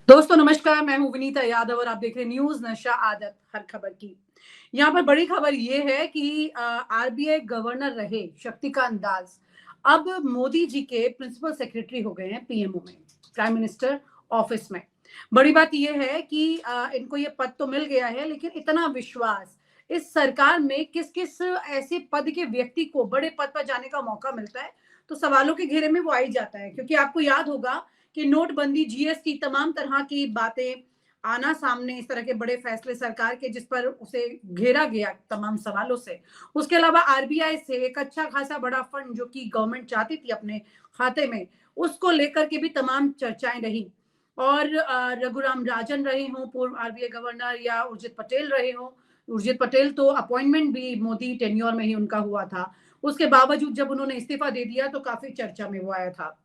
दोस्तों नमस्कार, मैं हूँ विनीता यादव और आप देख रहे हैं न्यूज़ नशा आदत हर खबर की। यहाँ पर बड़ी खबर ये है कि आरबीआई गवर्नर रहे शक्तिकांत दास अब मोदी जी के प्रिंसिपल सेक्रेटरी हो गए हैं पीएमओ में, प्राइम मिनिस्टर ऑफिस में। बड़ी बात ये है कि इनको ये पद तो मिल गया है, लेकिन इतना विश्वास इस सरकार में किस-किस ऐसे पद के व्यक्ति को बड़े पद पर जाने का मौका मिलता है, तो सवालों के घेरे में वो आ ही जाता है। क्योंकि आपको याद होगा कि नोटबंदी, जीएसटी तमाम तरह की बातें आना सामने, इस तरह के बड़े फैसले सरकार के जिस पर उसे घेरा गया तमाम सवालों से। उसके अलावा आरबीआई से एक अच्छा खासा बड़ा फंड जो कि गवर्नमेंट चाहती थी अपने खाते में, उसको लेकर के भी तमाम चर्चाएं रही। और रघुराम राजन रहे हों पूर्व आरबीआई गवर्नर या उर्जित पटेल रहे हों। उर्जित पटेल तो अपॉइंटमेंट भी मोदी टेन्योर में ही उनका हुआ था। उसके बावजूद जब उन्होंने इस्तीफा दे दिया तो काफी चर्चा में वो आया था।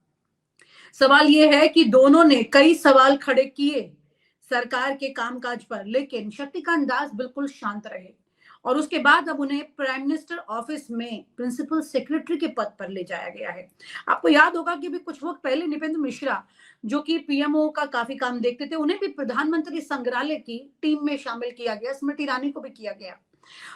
सवाल ये है कि दोनों ने कई सवाल खड़े किए सरकार के कामकाज पर, लेकिन शक्तिकांत दास बिल्कुल शांत रहे और उसके बाद अब उन्हें प्राइम मिनिस्टर ऑफिस में प्रिंसिपल सेक्रेटरी के पद पर ले जाया गया है। आपको याद होगा कि अभी कुछ वक्त पहले निपेंद्र मिश्रा, जो कि पीएमओ का काफी काम देखते थे, उन्हें भी प्रधानमंत्री संग्रहालय की टीम में शामिल किया गया, स्मृति ईरानी को भी किया गया।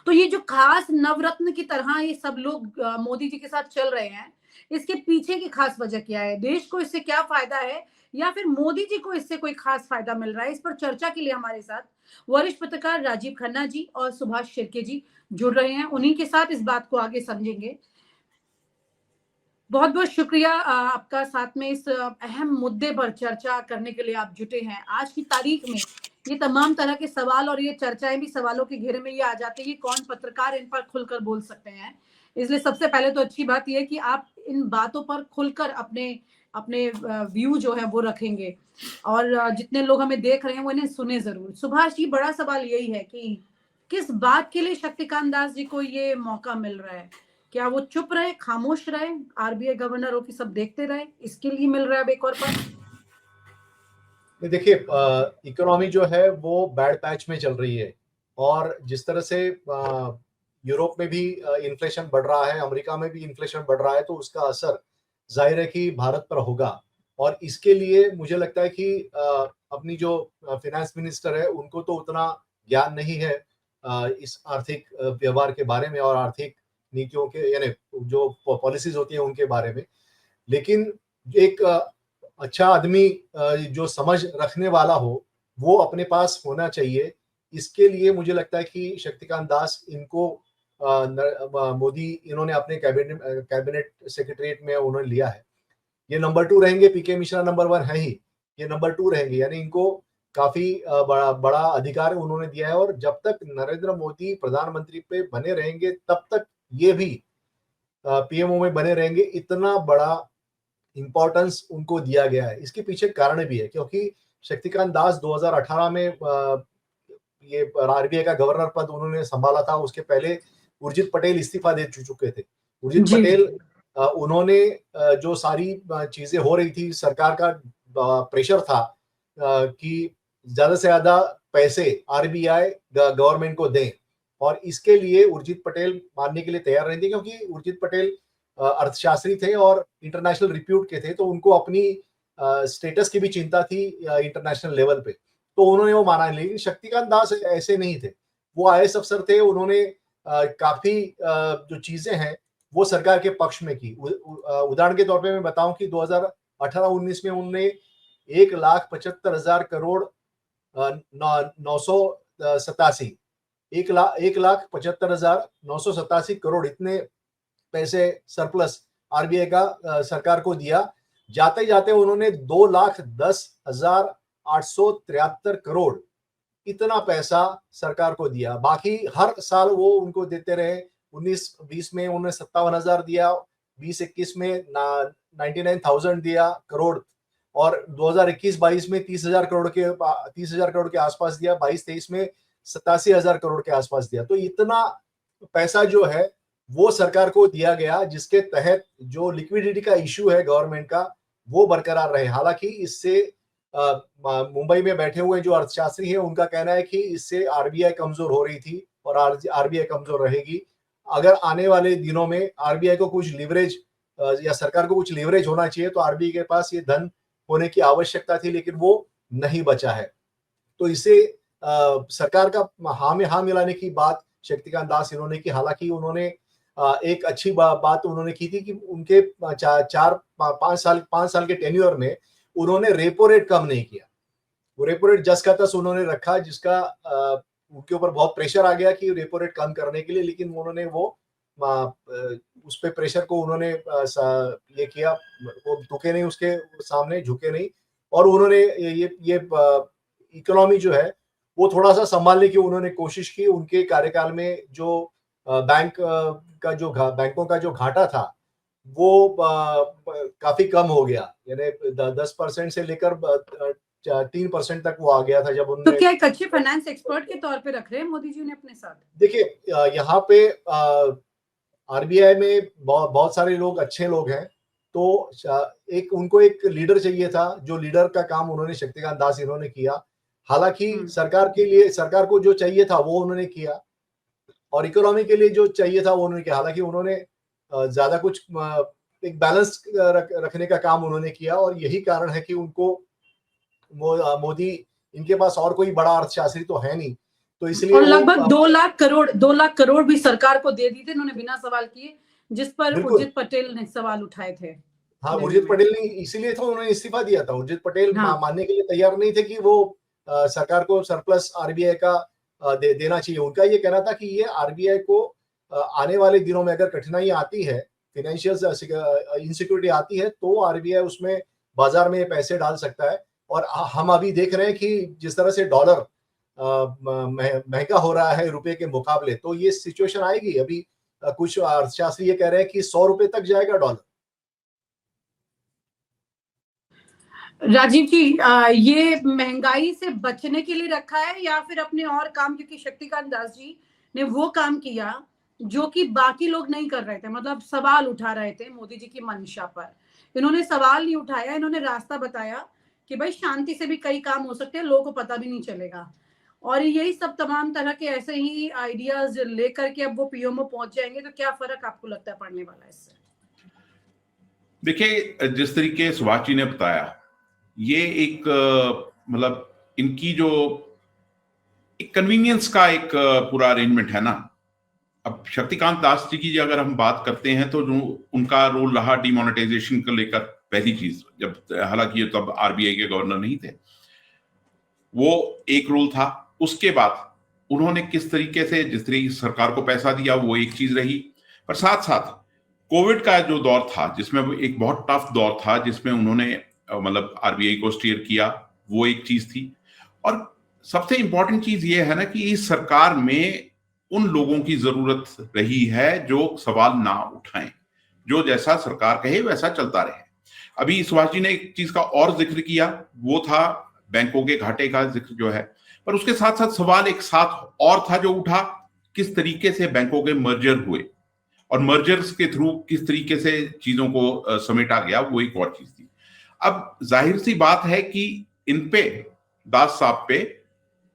तो ये जो खास नवरत्न की तरह ये सब लोग मोदी जी के साथ चल रहे हैं, इसके पीछे की खास वजह क्या है? देश को इससे क्या फायदा है या फिर मोदी जी को इससे कोई खास फायदा मिल रहा है? इस पर चर्चा के लिए हमारे साथ वरिष्ठ पत्रकार राजीव खन्ना जी और सुभाष शिर्के जी जुड़ रहे हैं। उन्हीं के साथ इस बात को आगे समझेंगे। बहुत-बहुत शुक्रिया आपका साथ में इस अहम मुद्दे पर चर्चा करने के लिए आप जुटे हैं। आज की तारीख में ये तमाम तरह के सवाल और ये चर्चाएँ भी सवालों के घेरे में ये आ जाती है कि कौन पत्रकार इन पर खुलकर बोल सकते हैं। इसलिए सबसे पहले तो अच्छी बात ये है कि आप इन बातों पर खुलकर अपने अपने व्यू जो है वो रखेंगे और जितने लोग हमें देख रहे हैं वो इन्हें सुने ज़रूर। सुभाष जी, बड़ा सवाल यही है कि किस बात के लिए शक्तिकांत दास जी को ये मौका मिल रहा है? क्या वो चुप रहे, खामोश रहे, आरबीआई गवर्नर हो कि सब देखते रहे, इसके लिए मिल रहा है अब एक और पद? देखिए, इकोनॉमी जो है वो बैड पैच में चल रही है और जिस तरह से यूरोप में भी इन्फ्लेशन बढ़ रहा है, अमेरिका में भी इन्फ्लेशन बढ़ रहा है, तो उसका असर जाहिर है कि भारत पर होगा। और इसके लिए मुझे लगता है कि अपनी जो फाइनेंस मिनिस्टर है उनको तो उतना ज्ञान नहीं है इस आर्थिक व्यवहार के बारे में और आर्थिक नीतियों के, यानी जो पॉलिसीज होती है उनके बारे में। लेकिन एक अच्छा आदमी जो समझ रखने वाला हो वो अपने पास होना चाहिए। इसके लिए मुझे लगता है कि शक्तिकांत दास इनको मोदी इन्होंने अपने कैबिनेट सेक्रेटरीट में उन्होंने लिया है। ये नंबर 2 रहेंगे, पीके मिश्रा नंबर 1 है ही, ये नंबर 2 रहेंगे, यानी इनको काफी बड़ा बड़ा अधिकार उन्होंने दिया है। और जब तक नरेंद्र मोदी प्रधानमंत्री पे बने रहेंगे तब तक ये भी पीएमओ में बने रहेंगे। इतना बड़ा इंपॉर्टेंस उनको दिया गया है। इसके पीछे कारण भी है, क्योंकि शक्तिकांत दास 2018 में ये आरबीआई का गवर्नर पद उन्होंने संभाला था। उसके पहले उर्जित पटेल इस्तीफा दे चुके थे। उर्जित जी। पटेल उन्होंने जो सारी चीजें हो रही थी, सरकार का प्रेशर था कि ज्यादा से ज्यादा पैसे आरबीआई गवर्नमेंट को दें, और इसके लिए उर्जित पटेल मानने के लिए तैयार नहीं थे, क्योंकि उर्जित पटेल अर्थशास्त्री थे और इंटरनेशनल रिप्यूट के थे, तो उनको अपनी स्टेटस की भी चिंता थी इंटरनेशनल लेवल पे, तो उन्होंने वो माना नहीं। लेकिन शक्तिकांत दास ऐसे नहीं थे, वो आईएएस अफसर थे। उन्होंने काफी जो चीजें हैं वो सरकार के पक्ष में की। उदाहरण के तौर पे मैं बताऊं कि 2018-19 में उन्होंने 1,75,000 करोड़ 987 1,75,987 करोड़ इतने पैसे सरप्लस आरबीआई का सरकार को दिया। जाते जाते उन्होंने 2,10,873 करोड़ इतना पैसा सरकार को दिया। बाकी हर साल वो उनको देते रहे। 19-20 में उन्होंने 57,000 दिया, 20-21 में 99,000 दिया करोड़, और 2021-22 में 30,000 करोड़ के आसपास दिया। 22-23 में 87,000 करोड़ के आसपास दिया। तो इतना पैसा जो है वो सरकार को दिया गया, जिसके तहत जो लिक्विडिटी का इश्यू है गवर्नमेंट का वो बरकरार रहे। हालांकि इससे मुंबई में बैठे हुए जो अर्थशास्त्री हैं उनका कहना है कि इससे आरबीआई कमजोर हो रही थी और आरबीआई कमजोर रहेगी। अगर आने वाले दिनों में आरबीआई को कुछ लीवरेज या सरकार को कुछ लीवरेज होना चाहिए तो आरबीआई के पास ये धन होने की आवश्यकता थी, लेकिन वो नहीं बचा है। तो इसे सरकार का हाँ में हाँ मिलाने की बात शक्तिकांत दास इन्होंने की। हालांकि उन्होंने एक अच्छी बात उन्होंने की थी कि उनके 5 साल के टेन्योर में उन्होंने रेपो रेट कम नहीं किया। वो रेपो रेट जस का तस उन्होंने रखा, जिसका उनके ऊपर बहुत प्रेशर आ गया कि रेपो रेट कम करने के लिए, लेकिन उन्होंने वो उस पे प्रेशर को उन्होंने ये किया, वो झुके नहीं, उसके सामने झुके नहीं, और उन्होंने ये इकोनॉमी जो है वो थोड़ा सा संभालने की उन्होंने कोशिश की। उनके कार्यकाल में जो बैंकों का जो घाटा था वो काफी कम हो गया, यानी 10% से लेकर 3% तक वो आ गया था जब तो उन्होंने। क्या एक अच्छे फाइनेंस एक्सपर्ट के तौर पे रख रहे हैं मोदी जी उन्हें अपने साथ? देखिए, यहाँ पे आरबीआई में बहुत सारे लोग अच्छे लोग हैं, तो उनको एक लीडर चाहिए था, जो लीडर का काम उन्होंने शक्तिकांत दास इन्होंने किया। हालांकि सरकार को जो चाहिए था वो उन्होंने किया, और इकोनॉमी के लिए जो चाहिए था वो उन्होंने किया। हालांकि उन्होंने ज्यादा कुछ एक बैलेंस रखने का काम उन्होंने किया, और यही कारण है कि उनको मोदी, इनके पास और कोई बड़ा अर्थशास्त्री तो है नहीं, तो इसलिए और लगभग 2 लाख करोड़ भी सरकार को दे दी थे इन्होंने बिना सवाल किए, जिस पर उर्जित पटेल ने सवाल उठाए थे। हाँ, उर्जित पटेल ने इसीलिए तो उन्होंने इस्तीफा दिया था। उर्जित पटेल मानने के लिए तैयार नहीं थे कि वो सरकार को सरप्लस आरबीआई का देना चाहिए। उनका ये कहना था कि ये आरबीआई को आने वाले दिनों में अगर कठिनाई आती है, फाइनेंशियल इनसिक्योरिटी आती है, तो आरबीआई उसमें बाजार में पैसे डाल सकता है। और हम अभी देख रहे हैं कि जिस तरह से डॉलर महंगा हो रहा है रुपए के मुकाबले, तो ये सिचुएशन आएगी। अभी कुछ अर्थशास्त्री ये कह रहे हैं कि 100 रुपए तक जाएगा डॉलर। राजीव जी, ये महंगाई से बचने के लिए रखा है या फिर अपने और काम, क्योंकि शक्तिकांत दास जी ने वो काम किया जो कि बाकी लोग नहीं कर रहे थे, मतलब सवाल उठा रहे थे मोदी जी की मंशा पर। इन्होंने सवाल नहीं उठाया, इन्होंने रास्ता बताया कि भाई शांति से भी कई काम हो सकते हैं, लोगों को पता भी नहीं चलेगा। और यही सब तमाम तरह के ऐसे ही आइडियाज लेकर के अब वो पीएमओ पहुंच जाएंगे, तो क्या फर्क आपको लगता है पड़ने वाला है इससे? देखिए, जिस तरीके सुभाष जी ने बताया, ये एक मतलब इनकी जो एक कन्वीनियंस का एक पूरा अरेंजमेंट है ना। अब शक्तिकांत दास जी की अगर हम बात करते हैं तो जो उनका रोल रहा डिमोनेटाइजेशन को लेकर, पहली चीज, जब हालांकि ये तब आरबीआई के गवर्नर नहीं थे, वो एक रोल था। उसके बाद उन्होंने किस तरीके से जिस तरीके सरकार को पैसा दिया वो एक चीज रही, पर साथ साथ कोविड का जो दौर था जिसमें एक बहुत टफ दौर था, जिसमें उन्होंने मतलब आरबीआई को स्टीयर किया, वो एक चीज थी। और सबसे इंपॉर्टेंट चीज ये है ना कि इस सरकार में उन लोगों की जरूरत रही है जो सवाल ना उठाएं, जो जैसा सरकार कहे वैसा चलता रहे। अभी सुभाष जी ने एक चीज का और जिक्र किया, वो था बैंकों के घाटे का जिक्र जो है, पर उसके साथ साथ सवाल एक साथ और था जो उठा, किस तरीके से बैंकों के मर्जर हुए और मर्जर्स के थ्रू किस तरीके से चीजों को समेटा गया, वो एक और चीज थी। अब जाहिर सी बात है कि इन पे, दास साहब पे,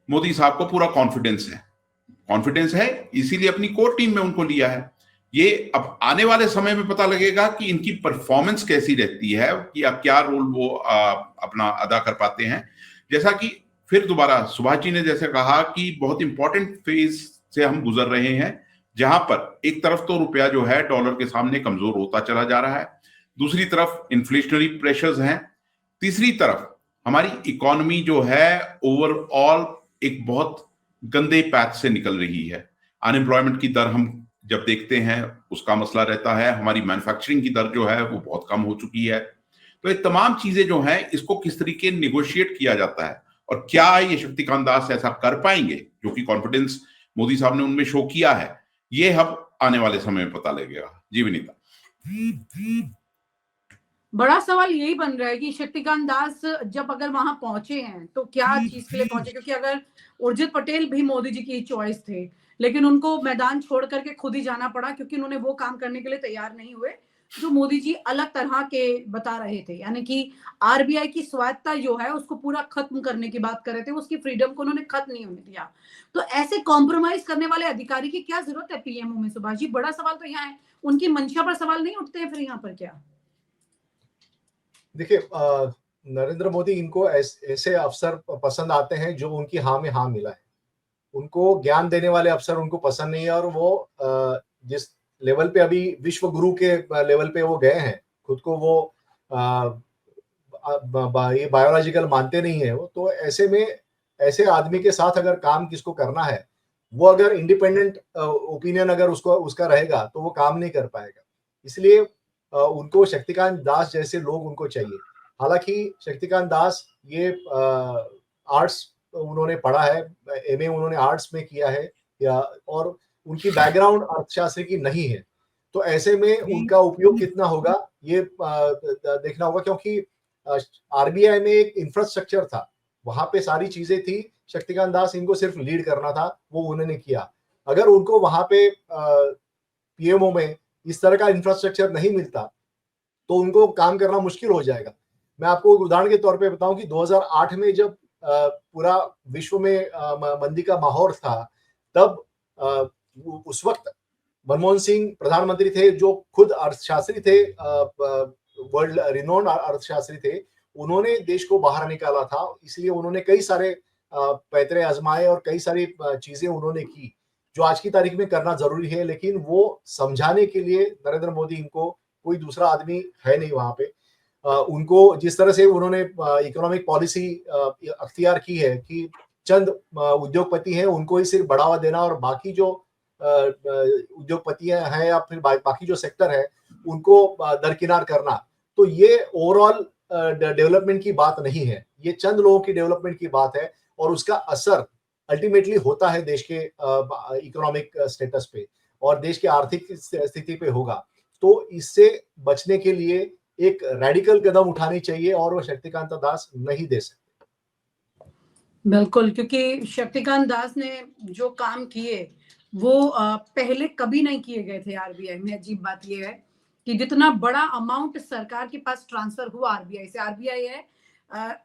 मोदी साहब को पूरा कॉन्फिडेंस है, इसीलिए अपनी कोर टीम में उनको लिया है। ये अब आने वाले समय में पता लगेगा कि इनकी परफॉर्मेंस कैसी रहती है, कि क्या रोल वो अपना अदा कर पाते हैं। जैसा कि फिर दोबारा सुभाष जी ने जैसे कहा कि बहुत इंपॉर्टेंट फेज से हम गुजर रहे हैं, जहां पर एक तरफ तो रुपया जो है डॉलर के सामने कमजोर होता चला जा रहा है, दूसरी तरफ इन्फ्लेशनरी प्रेशर्स हैं, तीसरी तरफ हमारी इकोनॉमी जो है ओवरऑल एक बहुत गंदे पैथ से निकल रही है। अनएम्प्लॉयमेंट की दर हम जब देखते हैं उसका मसला रहता है, हमारी मैन्युफैक्चरिंग की दर जो है वो बहुत कम हो चुकी है। तो ये तमाम चीजें जो हैं, इसको किस तरीके नेगोशिएट किया जाता है और क्या ये शक्तिकांत दास ऐसा कर पाएंगे, जो कि कॉन्फिडेंस मोदी साहब ने उनमें शो किया है, ये अब आने वाले समय में पता लगेगा। जी विनीता। बड़ा सवाल यही बन रहा है कि शक्तिकांत दास जब अगर वहां पहुंचे हैं तो क्या चीज के लिए पहुंचे, क्योंकि अगर उर्जित पटेल भी मोदी जी की चॉइस थे, लेकिन उनको मैदान छोड़ करके खुद ही जाना पड़ा, क्योंकि उन्होंने वो काम करने के लिए तैयार नहीं हुए जो मोदी जी अलग तरह के बता रहे थे, यानी कि आरबीआई की स्वायत्ता जो है उसको पूरा खत्म करने की बात कर रहे थे, उसकी फ्रीडम को उन्होंने खत्म नहीं होने दिया। तो ऐसे कॉम्प्रोमाइज करने वाले अधिकारी की क्या जरूरत है पीएमओ में? सुभाष जी, बड़ा सवाल तो यहाँ है, उनकी मंशा पर सवाल नहीं उठते हैं फिर यहाँ पर क्या? देखिए, नरेंद्र मोदी इनको ऐसे अफसर पसंद आते हैं जो उनकी हाँ में हाँ मिला है। उनको ज्ञान देने वाले अफसर उनको पसंद नहीं है, और वो जिस लेवल पे अभी विश्व गुरु के लेवल पे वो गए हैं, खुद को वो ये बायोलॉजिकल मानते नहीं है वो। तो ऐसे में ऐसे आदमी के साथ अगर काम किसको करना है, वो अगर इंडिपेंडेंट ओपिनियन अगर उसका रहेगा तो वो काम नहीं कर पाएगा। इसलिए उनको शक्तिकांत दास जैसे लोग उनको चाहिए। हालांकि शक्तिकांत दास ये आर्ट्स उन्होंने पढ़ा है, एमए उन्होंने आर्ट्स में किया है, और उनकी बैकग्राउंड अर्थशास्त्र की नहीं है। तो ऐसे में उनका उपयोग कितना होगा ये देखना होगा, क्योंकि आरबीआई में एक इंफ्रास्ट्रक्चर था, वहां पे सारी चीजें थी। शक्तिकांत दास इनको सिर्फ लीड करना था, वो उन्होंने किया। अगर उनको वहां पे पीएमओ में इस तरह का इंफ्रास्ट्रक्चर नहीं मिलता तो उनको काम करना मुश्किल हो जाएगा। मैं आपको एक उदाहरण के तौर पे बताऊं कि 2008 में जब पूरा विश्व में मंदी का माहौल था, तब उस वक्त मनमोहन सिंह प्रधानमंत्री थे, जो खुद अर्थशास्त्री थे, वर्ल्ड रिनोन्ड अर्थशास्त्री थे। उन्होंने देश को बाहर निकाला था, इसलिए उन्होंने कई सारे पैतरे आजमाए और कई सारी चीजें उन्होंने की जो आज की तारीख में करना जरूरी है। लेकिन वो समझाने के लिए नरेंद्र मोदी, इनको कोई दूसरा आदमी है नहीं वहां पे। उनको जिस तरह से उन्होंने इकोनॉमिक पॉलिसी अख्तियार की है कि चंद उद्योगपति हैं उनको ही सिर्फ बढ़ावा देना, और बाकी जो उद्योगपतियां हैं या फिर बाकी जो सेक्टर है उनको दरकिनार करना, तो ये ओवरऑल डेवलपमेंट की बात नहीं है। ये चंद लोगों की डेवलपमेंट की बात है, और उसका असर अल्टीमेटली होता है देश के इकोनॉमिक स्टेटस पे और देश की आर्थिक स्थिति पे होगा। तो इससे बचने के लिए एक रेडिकल कदम उठानी चाहिए, और वो शक्तिकांत दास नहीं दे सकते। बिल्कुल, क्योंकि शक्तिकांत दास ने जो काम किए वो पहले कभी नहीं किए गए थे आरबीआई में। अजीब बात यह है कि जितना बड़ा अमाउंट सरकार के पास ट्रांसफर हुआ आरबीआई से, आरबीआई है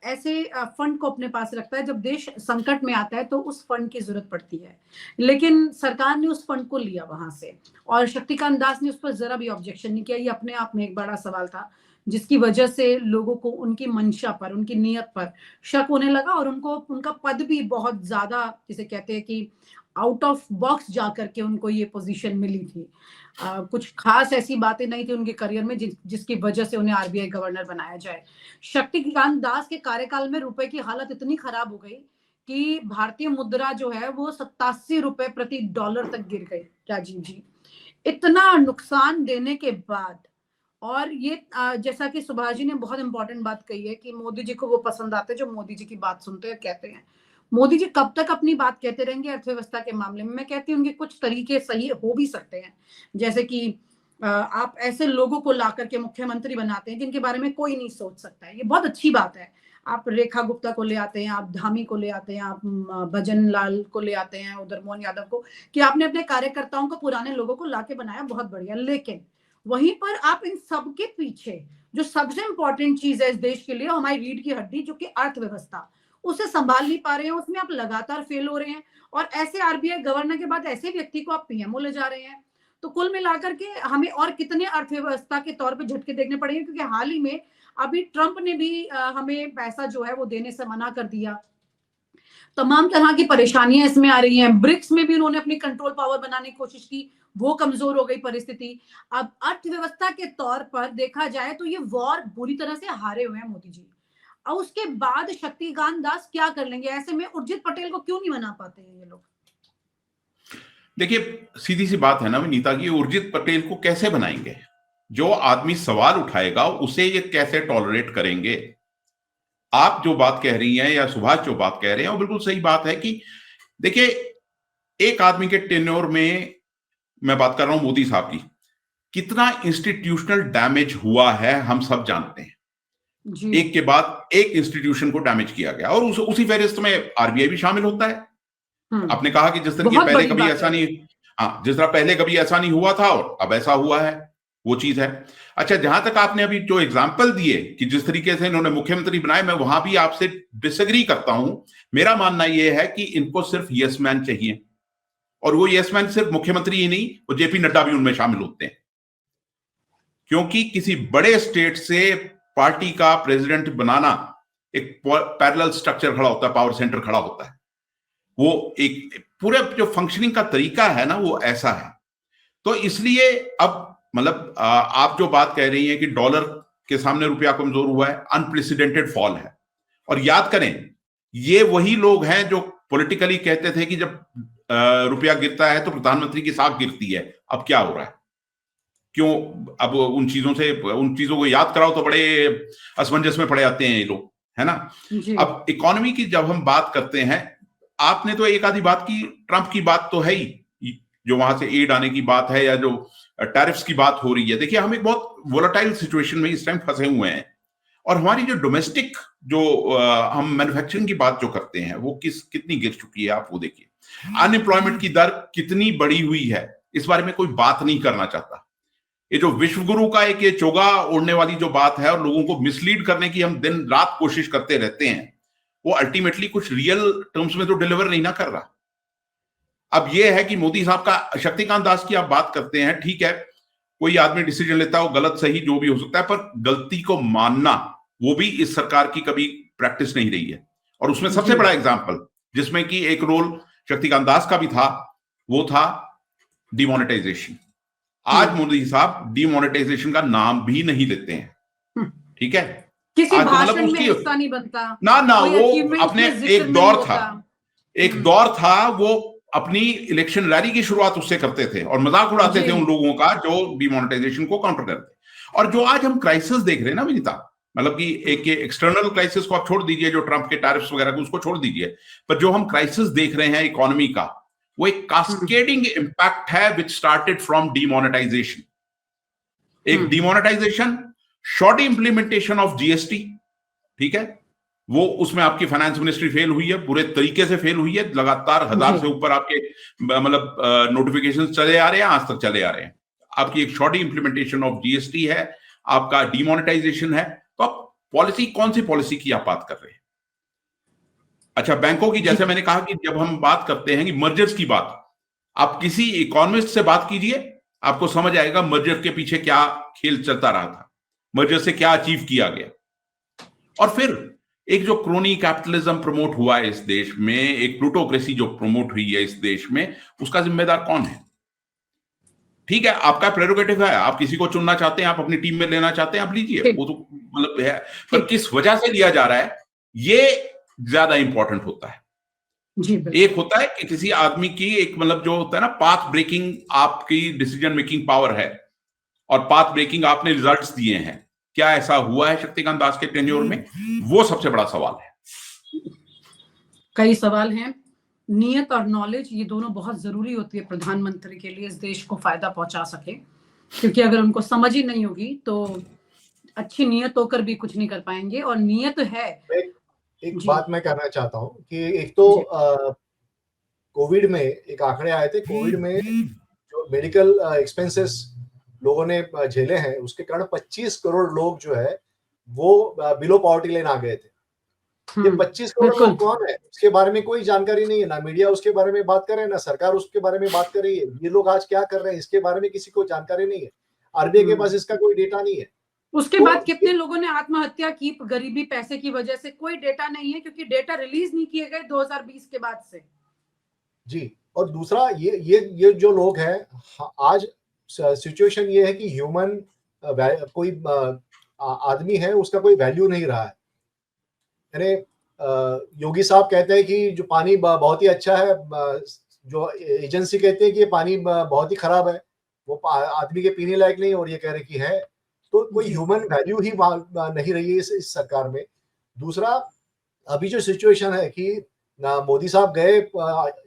ऐसे फंड को अपने पास रखता है, जब देश संकट में आता है तो उस फंड की जरूरत पड़ती है, लेकिन सरकार ने उस फंड को लिया वहां से, और शक्तिकांत दास ने उस पर जरा भी ऑब्जेक्शन नहीं किया। ये अपने आप में एक बड़ा सवाल था, जिसकी वजह से लोगों को उनकी मंशा पर, उनकी नीयत पर शक होने लगा, और उनको उनका पद भी बहुत ज्यादा, जिसे कहते हैं कि आउट ऑफ बॉक्स जाकर के उनको ये पोजीशन मिली थी। कुछ खास ऐसी बातें नहीं थी उनके करियर में जिसकी वजह से उन्हें आरबीआई गवर्नर बनाया जाए। शक्तिकांत दास के कार्यकाल में रुपए की हालत इतनी खराब हो गई कि भारतीय मुद्रा जो है वो 87 रुपए प्रति डॉलर तक गिर गई। राजीव जी, इतना नुकसान देने के बाद, और ये जैसा कि सुभाष जी ने बहुत इंपॉर्टेंट बात कही है कि मोदी जी को वो पसंद आते हैं जो मोदी जी की बात सुनते हैं, कहते हैं। मोदी जी कब तक अपनी बात कहते रहेंगे अर्थव्यवस्था के मामले में? मैं कहती हूँ उनके कुछ तरीके सही हो भी सकते हैं, जैसे कि आप ऐसे लोगों को ला करके मुख्यमंत्री बनाते हैं जिनके बारे में कोई नहीं सोच सकता है, ये बहुत अच्छी बात है। आप रेखा गुप्ता को ले आते हैं, आप धामी को ले आते हैं, आप भजन लाल को ले आते हैं, उधर मोहन यादव को, कि आपने अपने कार्यकर्ताओं को, पुराने लोगों को लाके बनाया, बहुत बढ़िया। लेकिन वहीं पर आप इन सबके पीछे जो सबसे इंपॉर्टेंट चीज है इस देश के लिए, हमारी रीढ़ की हड्डी, जो कि अर्थव्यवस्था, उसे संभाल नहीं पा रहे हैं, उसमें आप लगातार फेल हो रहे हैं। और ऐसे आरबीआई गवर्नर के बाद ऐसे व्यक्ति को आप पीएमओ ले जा रहे हैं। तो कुल मिलाकर के हमें और कितने अर्थव्यवस्था के तौर पे झटके देखने पड़ेंगे, क्योंकि हाल ही में अभी ट्रंप ने भी हमें पैसा जो है वो देने से मना कर दिया। तमाम तरह की परेशानियां इसमें आ रही हैं। ब्रिक्स में भी उन्होंने अपनी कंट्रोल पावर बनाने की कोशिश की, वो कमजोर हो गई परिस्थिति। अब अर्थव्यवस्था के तौर पर देखा जाए तो ये वॉर बुरी तरह से हारे हुए हैं मोदी जी। और उसके बाद शक्तिकांत दास क्या कर लेंगे? ऐसे में उर्जित पटेल को क्यों नहीं बना पाते हैं ये लोग? देखिए, सीधी सी बात है ना विनीता की, उर्जित पटेल को कैसे बनाएंगे? जो आदमी सवाल उठाएगा उसे ये कैसे टॉलरेट करेंगे? आप जो बात कह रही हैं या सुभाष जो बात कह रहे हैं वो बिल्कुल सही बात है कि देखिए, एक आदमी के टेन्योर में, मैं बात कर रहा हूं मोदी साहब की, कितना इंस्टीट्यूशनल डैमेज हुआ है हम सब जानते हैं। एक के बाद एक इंस्टीट्यूशन को डैमेज किया गया, और उसी फहरिस्त में आरबीआई भी शामिल होता है। आपने कहा कि जिस तरह की पहले कभी ऐसा नहीं, जिस तरह पहले कभी ऐसा नहीं हुआ था और अब ऐसा हुआ है, वो चीज है। अच्छा, जहां तक आपने अभी जो एग्जांपल दिए कि जिस तरीके से इन्होंने मुख्यमंत्री बनाए, मैं वहां भी आपसे डिसएग्री करता हूं। मेरा मानना यह है कि इनको सिर्फ यस मैन चाहिए, और वो यस मैन सिर्फ मुख्यमंत्री ही नहीं, वो जेपी नड्डा भी उनमें शामिल होते हैं। क्योंकि किसी बड़े स्टेट से पार्टी का प्रेसिडेंट बनाना एक पैरेलल स्ट्रक्चर खड़ा होता है, पावर सेंटर खड़ा होता है। वो एक पूरे जो फंक्शनिंग का तरीका है ना वो ऐसा है। तो इसलिए अब मतलब आप जो बात कह रही हैं कि डॉलर के सामने रुपया कमजोर हुआ है, अनप्रेसिडेंटेड फॉल है। और याद करें, ये वही लोग हैं जो पॉलिटिकली कहते थे कि जब रुपया गिरता है तो प्रधानमंत्री की साख गिरती है। अब क्या हो रहा है? क्यों? अब उन चीजों को याद कराओ तो बड़े असमंजस में पड़े जाते हैं ये लोग, है ना। अब इकोनॉमी की जब हम बात करते हैं, आपने तो एक आधी बात की, ट्रंप की बात तो है ही, जो वहां से एड आने की बात है या जो टैरिफ्स की बात हो रही है। देखिए, हम एक बहुत वोलेटाइल सिचुएशन में इस टाइम फंसे हुए हैं, और हमारी जो डोमेस्टिक जो हम मैन्युफैक्चरिंग की बात जो करते हैं वो कितनी गिर चुकी है, आप वो देखिए। अनएम्प्लॉयमेंट की दर कितनी बढ़ी हुई है, इस बारे में कोई बात नहीं करना चाहता। ये जो विश्व गुरु का एक ये चोगा ओढ़ने वाली जो बात है और लोगों को मिसलीड करने की हम दिन रात कोशिश करते रहते हैं, वो अल्टीमेटली कुछ रियल टर्म्स में तो डिलीवर नहीं ना कर रहा। अब ये है कि मोदी साहब का, शक्तिकांत दास की आप बात करते हैं, ठीक है, कोई आदमी डिसीजन लेता है वो गलत सही जो भी हो सकता है, पर गलती को मानना वो भी इस सरकार की कभी प्रैक्टिस नहीं रही है। और उसमें सबसे बड़ा एग्जांपल जिसमें कि एक रोल शक्तिकांत दास का भी था, वो था डिमोनेटाइजेशन। आज मोदी साहब डिमोनेटाइजेशन का नाम भी नहीं लेते हैं, ठीक है। किसी आज भाषण मतलब में हिस्सा नहीं बनता ना, कोई वो achievements अपने में जिक्र एक दौर था वो अपनी इलेक्शन रैली की शुरुआत उससे करते थे और मजाक उड़ाते थे उन लोगों का जो डिमोनेटाइजेशन को काउंटर करते। और जो आज हम क्राइसिस देख रहे हैं ना विनीता, मतलब कि एक एक्सटर्नल क्राइसिस को आप छोड़ दीजिए, जो ट्रंप के टैरिफ्स वगैरह को उसको छोड़ दीजिए, पर जो हम क्राइसिस देख रहे हैं इकोनॉमी का, वो एक कास्केडिंग इंपैक्ट है विच स्टार्टेड फ्रॉम डिमोनेटाइजेशन। एक demonetisation, short implementation of GST, ठीक है, वो उसमें आपकी फाइनेंस मिनिस्ट्री फेल हुई है, पूरे तरीके से फेल हुई है। लगातार 1000 से ऊपर आपके मतलब नोटिफिकेशन चले आ रहे हैं, आज तक चले आ रहे हैं। आपकी एक शॉर्ट इंप्लीमेंटेशन ऑफ जीएसटी है, आपका डिमोनेटाइजेशन है। तो आप पॉलिसी, कौन सी पॉलिसी की आप बात कर रहे हैं? अच्छा, बैंकों की, जैसे मैंने कहा कि जब हम बात करते हैं कि मर्जर्स की बात, आप किसी इकोनॉमिस्ट से बात कीजिए, आपको समझ आएगा मर्जर के पीछे क्या खेल चलता रहा था, मर्जर से क्या अचीव किया गया। और फिर एक जो क्रोनी कैपिटलिज्म प्रमोट हुआ है इस देश में, एक प्लूटोक्रेसी जो प्रमोट हुई है इस देश में, उसका जिम्मेदार कौन है? ठीक है, आपका प्रेरोगेटिव है, आप किसी को चुनना चाहते हैं, आप अपनी टीम में लेना चाहते हैं, आप लीजिए, वो तो मतलब है, पर किस वजह से लिया जा रहा है ये ज्यादा इंपॉर्टेंट होता है। एक होता है कि किसी आदमी की एक मतलब जो होता है ना पाथ ब्रेकिंग, आपकी डिसीजन मेकिंग पावर है और पाथ ब्रेकिंग आपने रिजल्ट्स दिए हैं। क्या ऐसा हुआ है शक्तिकांत दास के टेन्योर में? वो सबसे बड़ा सवाल है। कई सवाल हैं। नियत और नॉलेज, ये दोनों बहुत जरूरी होती है प्रधानमंत्री के लिए, इस देश को फायदा पहुंचा सके, क्योंकि अगर उनको समझ ही नहीं होगी तो अच्छी नियत होकर भी कुछ नहीं कर पाएंगे। और नियत है। एक बात मैं कहना चाहता हूँ कि एक तो कोविड में एक आंकड़े आए थे, कोविड में जो मेडिकल एक्सपेंसेस लोगों ने झेले हैं उसके कारण 25 करोड़ लोग जो है वो बिलो पॉवर्टी लाइन आ गए थे। ये 25 करोड़ लोग कौन है, उसके बारे में कोई जानकारी नहीं है, ना मीडिया उसके बारे में बात कर रहे हैं, ना सरकार उसके बारे में बात कर रही है। ये लोग आज क्या कर रहे हैं इसके बारे में किसी को जानकारी नहीं है, आरबीआई के पास इसका कोई डेटा नहीं है। उसके बाद कितने लोगों ने आत्महत्या की गरीबी पैसे की वजह से, कोई डेटा नहीं है, क्योंकि डेटा रिलीज नहीं किए गए 2020 के बाद से। जी। और दूसरा ये जो लोग हैं, आज सिचुएशन ये है कि ह्यूमन कोई आदमी है उसका कोई वैल्यू नहीं रहा है। यानी योगी साहब कहते हैं कि जो पानी बहुत ही अच्छा है, जो एजेंसी कहती है कि ये पानी बहुत ही खराब है, वो आदमी के पीने लायक नहीं, और ये कह रहे कि है। तो कोई ह्यूमन वैल्यू ही नहीं रही है इस सरकार में। दूसरा, अभी जो सिचुएशन है कि मोदी साहब गए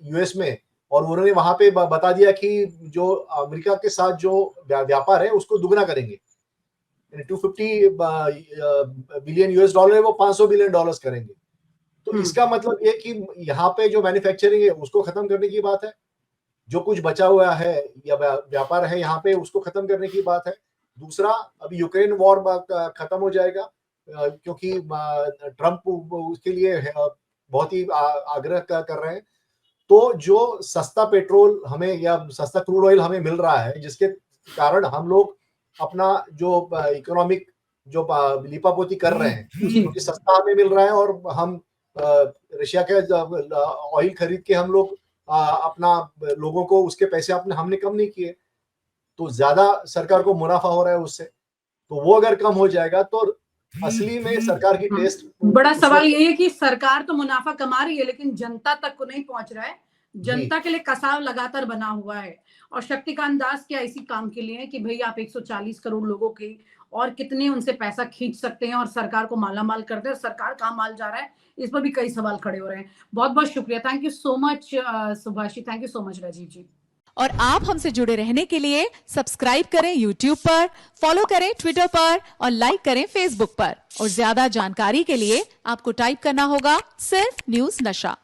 यूएस में और उन्होंने वहां पे बता दिया कि जो अमेरिका के साथ जो व्यापार है उसको दुगना करेंगे, 250 बिलियन यूएस डॉलर है वो 500 बिलियन डॉलर्स करेंगे। तो इसका मतलब ये कि यहाँ पे जो मैन्युफैक्चरिंग है उसको खत्म करने की बात है, जो कुछ बचा हुआ है या व्यापार है यहाँ पे उसको खत्म करने की बात है। दूसरा, अभी यूक्रेन वॉर खत्म हो जाएगा क्योंकि ट्रंप उसके लिए बहुत ही आग्रह कर रहे हैं। तो जो सस्ता पेट्रोल हमें या सस्ता क्रूड ऑयल हमें मिल रहा है, जिसके कारण हम लोग अपना जो इकोनॉमिक जो लीपापोती कर रहे हैं, जी क्योंकि सस्ता हमें मिल रहा है और हम रशिया के ऑयल खरीद के हम लोग अपना लोगों को उसके पैसे हमने कम नहीं किए, तो ज्यादा सरकार को मुनाफा हो रहा है उससे। तो वो अगर कम हो जाएगा तो असली में सरकार की टेस्ट बड़ा सवाल ये है कि सरकार तो मुनाफा कमा रही है लेकिन जनता तक को नहीं पहुंच रहा है। जनता के लिए कसाव लगातार बना हुआ है और शक्तिकांत दास क्या इसी काम के लिए है कि भाई आप 140 करोड़ लोगों के और कितने उनसे पैसा खींच सकते हैं और सरकार को मालामाल करते हैं। सरकार कहाँ माल जा रहा है, इस पर भी कई सवाल खड़े हो रहे हैं। बहुत बहुत शुक्रिया, thank you so much Subhashi, thank you so much Rajiv ji. और आप हमसे जुड़े रहने के लिए सब्सक्राइब करें YouTube पर, फॉलो करें Twitter पर और लाइक करें Facebook पर। और ज्यादा जानकारी के लिए आपको टाइप करना होगा सिर्फ न्यूज़ नशा।